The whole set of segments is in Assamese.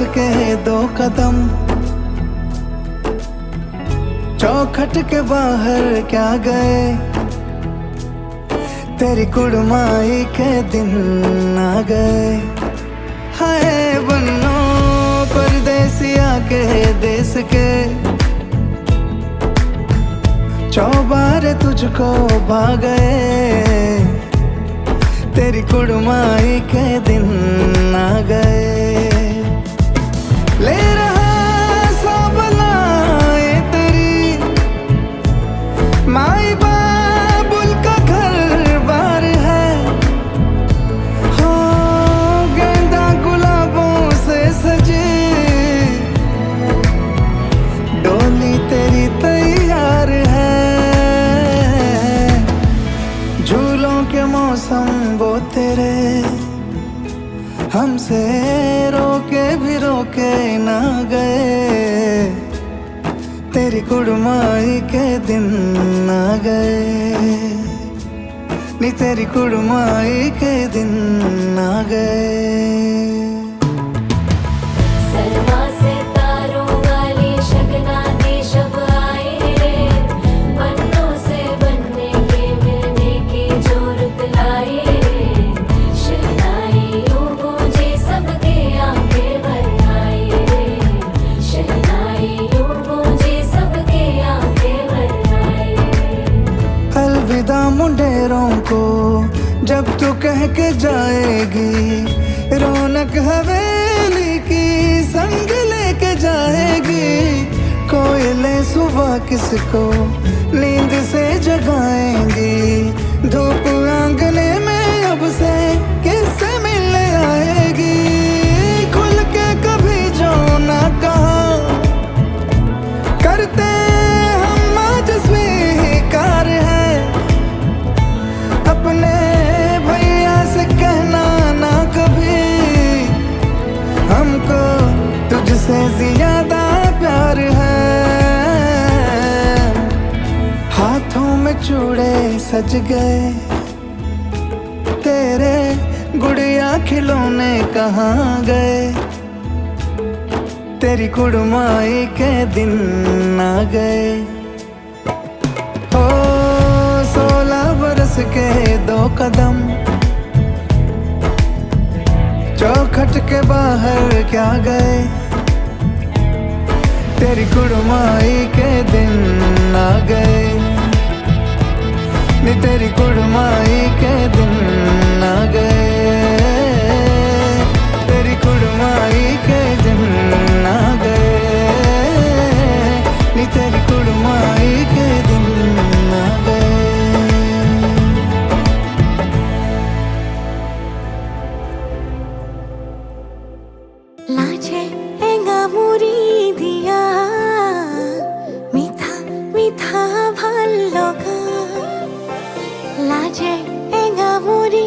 के 2 कदम, चौखट के बाहर क्या गए, तेरी कुड़माई के दिन आ गए। हाय बन्नो परदेसिया के देश के, चौबारे तुझको भा गए, तेरी कुड़माई के दिन आ गए। ले रहा सब लाए तेरी माई बाबुल का घर बार है, हो गेंदा गुलाबों से सजी डोली तेरी तैयार है। झूलों के मौसम वो तेरे, हमसे रोके भी रोके ना गए, तेरी कुड़माई के दिन आ गए, नी तेरी कुड़माई के दिन आ गए। सरमा से तारों वाली शगना दी शब आए रे, बन्नों से बनने के मिलने की जो रुत लाए रे, शहनाइयों गूंजे सबके आंखें भर आए रे, शहनाइयों गूंजे सबके आंखें भर आए रे। अलविदा मुंडेरों को जब तू कह के जाएगी, रौनक हवेली की संग लेके जाएगी। कोयले सुबह किसको नींद से जगाएंगी, धूप आंगने में अब से किससे मिलने आएगी। खुल के कभी जो ना कहा करते हम आज स्वीकार है, अपने भैया से कहना ना कभी, हमको तुझसे ज्यादा प्यार है। हाथों में चूड़े सज गए, तेरे गुड़िया खिलौने कहाँ गए, तेरी कुड़माई के दिन आ गए। ओ 16 बरस के 2 कदम, चौखट के बाहर क्या गए, तेरी कुड़माई के दिन आ गए, नी तेरी कुड़माई के दिन आ गए, तेरी कुड़माई के दिन आ गए, नी तेरी कुड़माई के दिन आ गए। লাজে এঙ্গা মুড়ি দিয়া মিঠা মিঠা ভাল লগা, লাজে এঙ্গা মুড়ি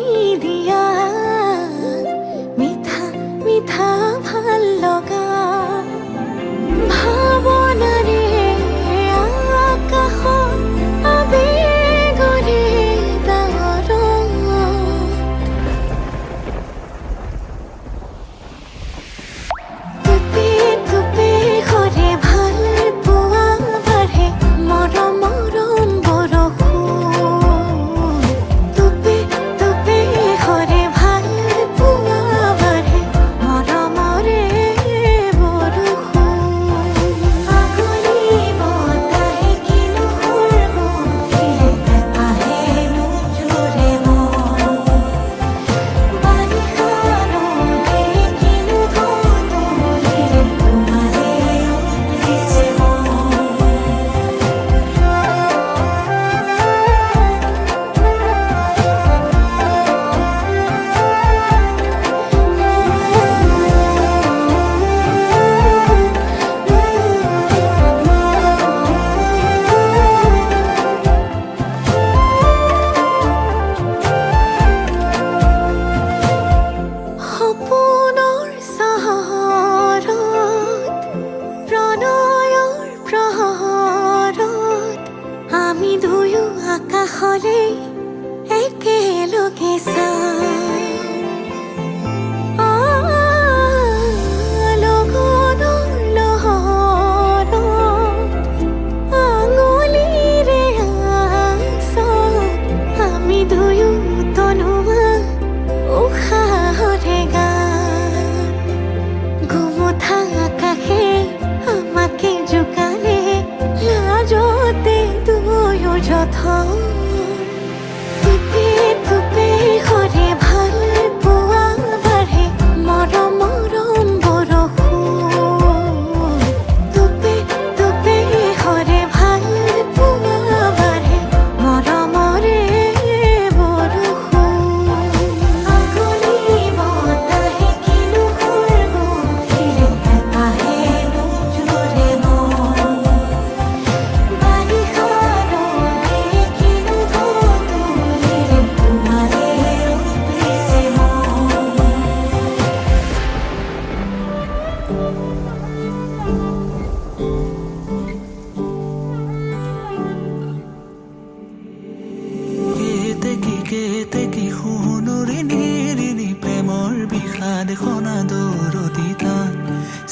দেখনা দৌৰতিতা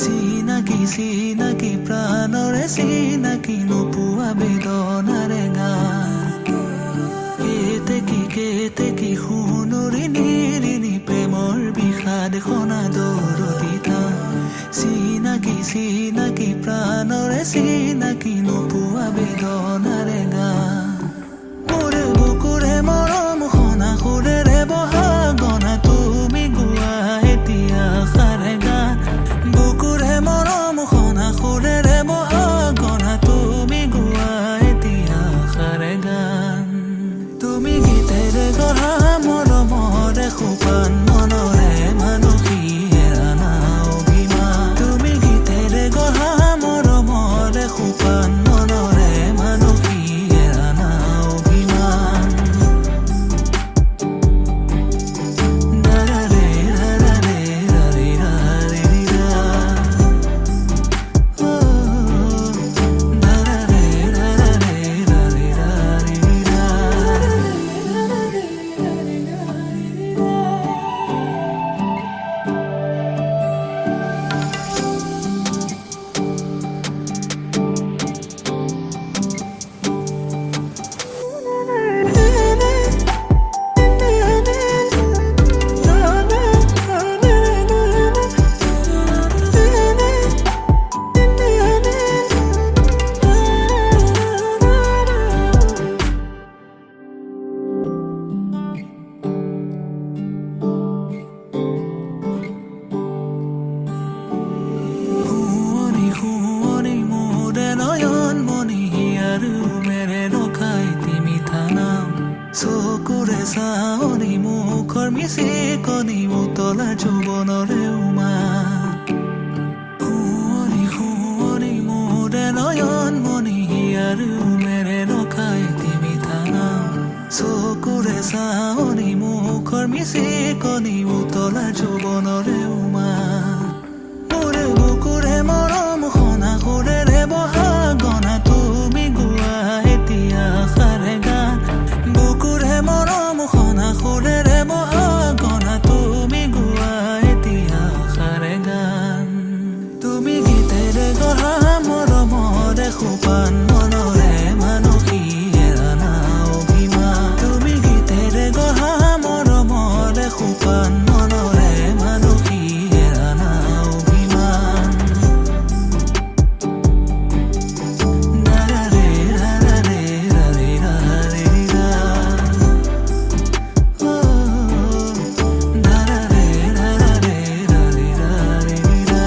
চিনাকি চিনাকি প্ৰাণৰে চিনাকি নোপোৱা বেদনাৰে গান কেতেকি সোণৰি নিৰিণি প্ৰেমৰ বিষাদ দেখনা দৌৰতিতা চিনাকি চিনাকি প্ৰাণৰে চিনাকি নোপোৱা বেদনাৰে গান মোৰে বুকুৰে মৰম খনা সুৰেৰে বহাগনা তুমি গোৱা এতিয়া সাৰে গান বুকুৰে মৰম খনা সুৰেৰে বহাগনা তুমি গোৱা এতিয়া সাৰে গান তুমি গীতেৰে গঢ়া মৰমৰে সোপান মনৰে মানসী হেৰানা অভিমান তুমি গীতেৰে গঢ়া মৰমৰে সোপান মনৰে মানসী হেৰানা অভিমান দাৰাৰে ৰাৰাৰে ৰাৰে ৰাৰে ৰা ও দাৰাৰে ৰাৰাৰে ৰাৰে ৰাৰে ৰা শুৱনি মোৰে নয়ন মণি আৰু মেৰে ৰখাই তিমি থানাম চকুৰে চাৱনি মুখৰ মিচিকনি উতলা যৌৱনৰে উমা শুৱনি মোৰে নয়ন মণি আৰু মেৰে ৰখাই তিমি থানাম চকুৰে চাৱনি মুখৰ মিচিকনি উতলা যৌৱনৰে উমা মোৰে বুকুৰে মৰম খনা সুৰেৰে বহাগনা তুমি গোৱা এতিয়া সাৰে গান বুকুৰে মৰম খনা সুৰেৰে বহাগনা তুমি গোৱা এতিয়া সাৰে গান তুমি গীতেৰে গঢ়া মৰমৰে সোপান মনৰে মানসী হেৰানা অভিমান তুমি গীতেৰে গঢ়া মৰমৰে সোপান মনৰে মানসী হেৰানা অভিমান দাৰাৰে ৰাৰাৰে ৰাৰে ৰাৰে ৰা ও দাৰাৰে ৰাৰাৰে ৰাৰে ৰাৰে ৰা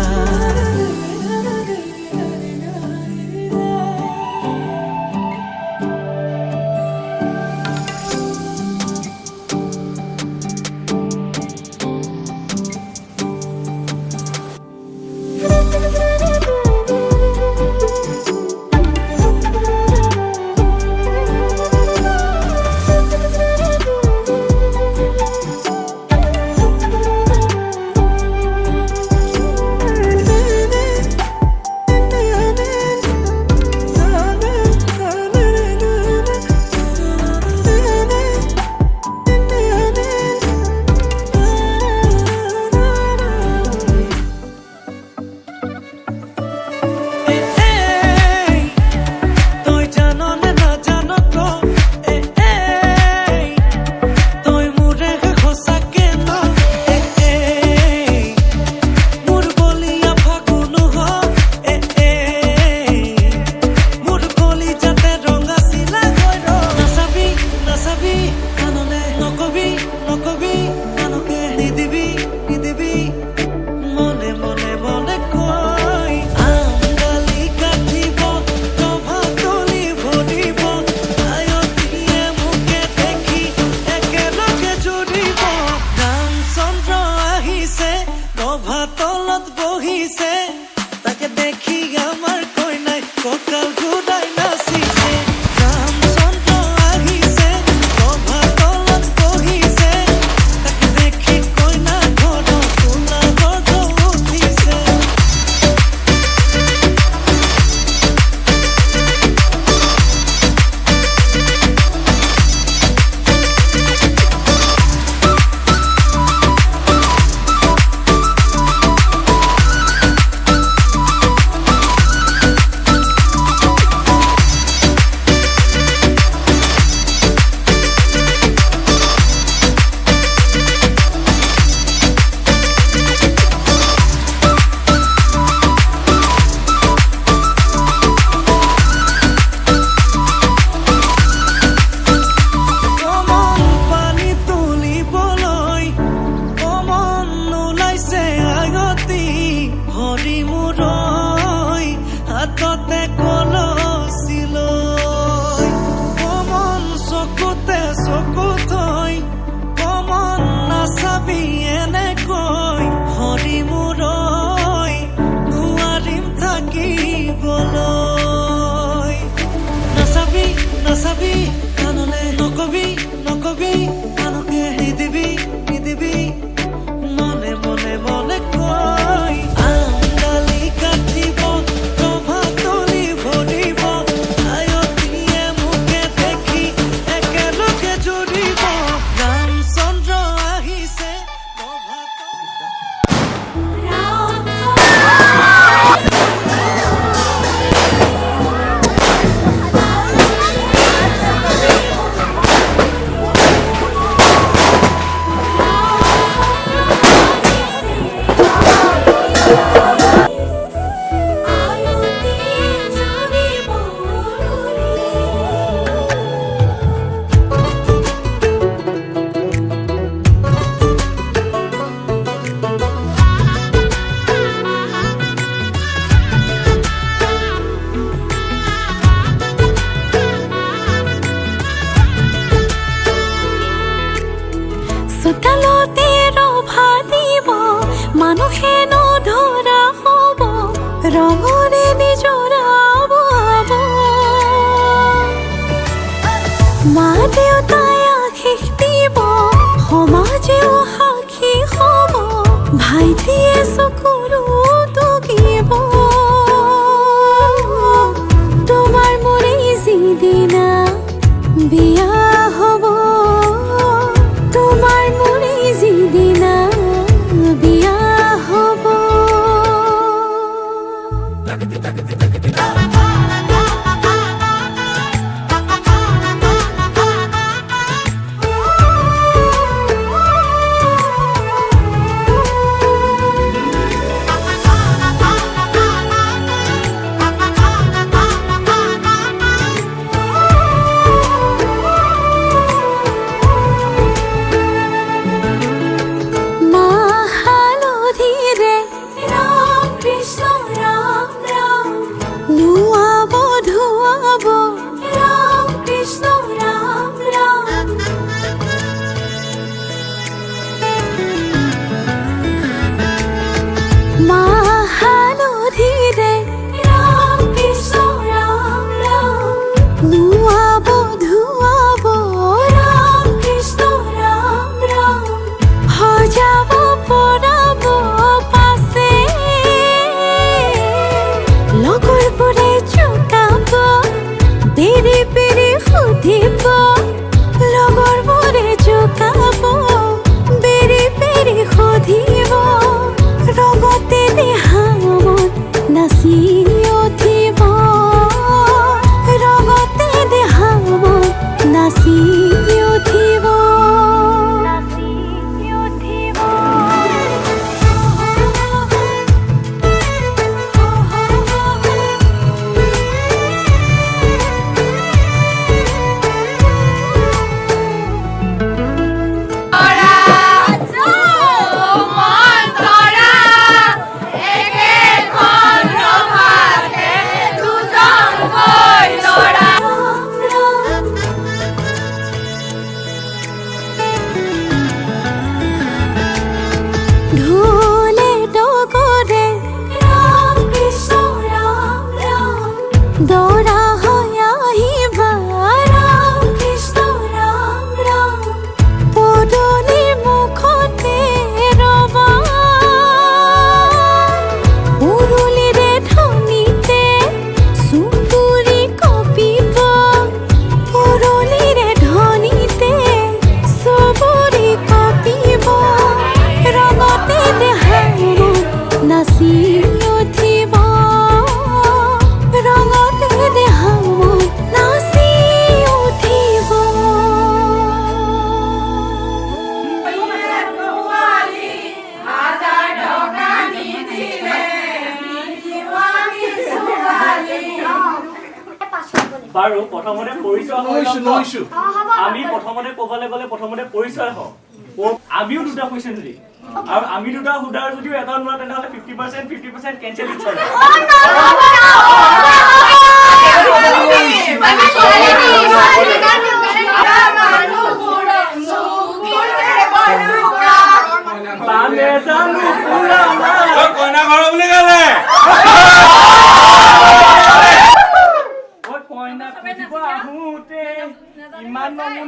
নকবি কানলে নকবি নকবি কানকে নিদিবি নিদিবি মনে মনে মনে কই আঙ্গালি কাটিব প্রভাতলি ভরিব আয়তিয়ে মুখে দেখি একেলগে জুৰিব ৰামচন্দ্ৰ আহিছে চোতালতে ৰভা দিব মানুহে নধৰা হ'ব ৰঙৰে নিজৰাব মা দেউতাই আশীষ দিব সমাজেও সাক্ষী হ'ব ভাইটিয়ে চকুৰো টুকিব তোমাৰ মোৰে যিদিনা বিয়া হ'ব তোমাৰ মোৰে যিদিনা বিয়া হ'ব বাৰু প্ৰথমতে পৰিচয় আমি প্ৰথমতে ক'বলৈ গ'লে প্ৰথমতে পৰিচয় হওঁ আমিও দুটা কুৱেশ্যন দিম আৰু আমি দুটা সুধাৰ যদিও এটা নোৱা তেনেহ'লে 50% কেঞ্চেল ইচ্ছা কইনা ঘৰ বুলি ক'লে কইনা খুজিব আহোঁতে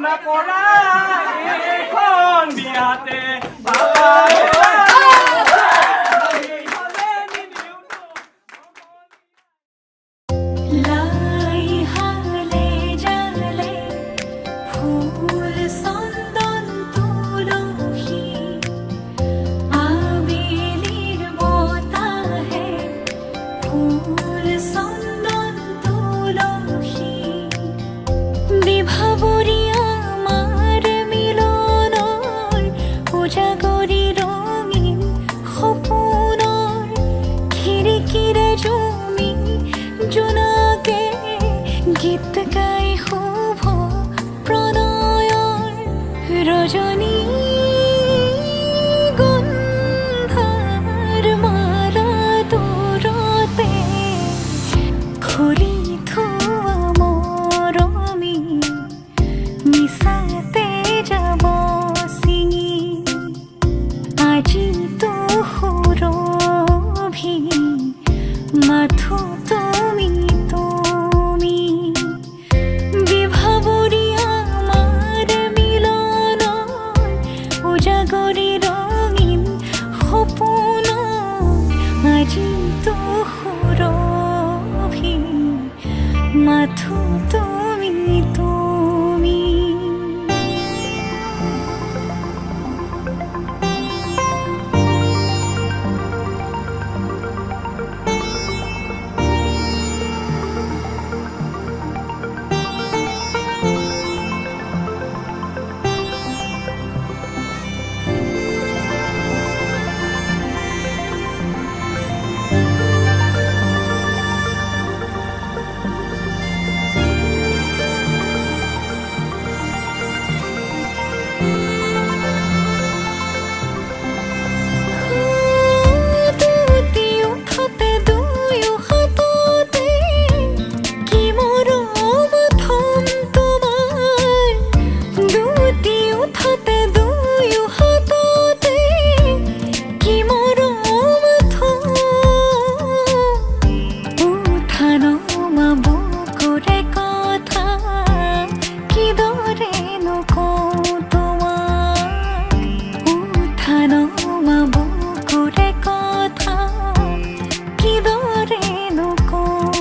কামনা কৰা এইখন বিয়াতে বাবা লাই হালে জালে ফুল চন্দন তুলসী আবেলিৰ বতাহে ফুল চন্দন তুলসী বিভাবৰী আমাৰ মিলনৰ উজাগৰি ৰঙীন সপোনৰ খিৰিকীৰে জমি জোনাকে গীত গাই শুভ প্ৰণয়ৰ ৰজনী গন্ধাৰ মালা দূৰতে খুলি থোৱা মৰমী মিছাতে যাব ছিঙি আজিতো সুৰভি মাথো তুমি তুমি বিভাবৰী আমাৰ মিলনৰ উজাগৰি ৰঙীন সপোন আজিতো সুৰভি মাথো তুমি তুমি দুটি উঠতে দুয়ো হাততে কি মৰম থম তোমাৰ দুটি উঠতে দুয়ো হাততে কি মৰম থম উঠা নমা বুকুৰে কথা কিদৰে নকওঁ তোমাক উঠা নমা বুকুৰে কথা কিদৰে নকওঁ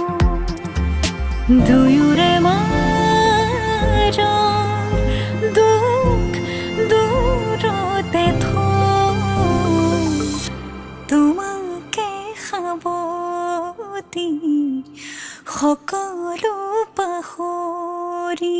দুয়োৰে মাজৰ দুখ দূৰতে থৈ তোমাকে সাৱটি সকলো পাহৰি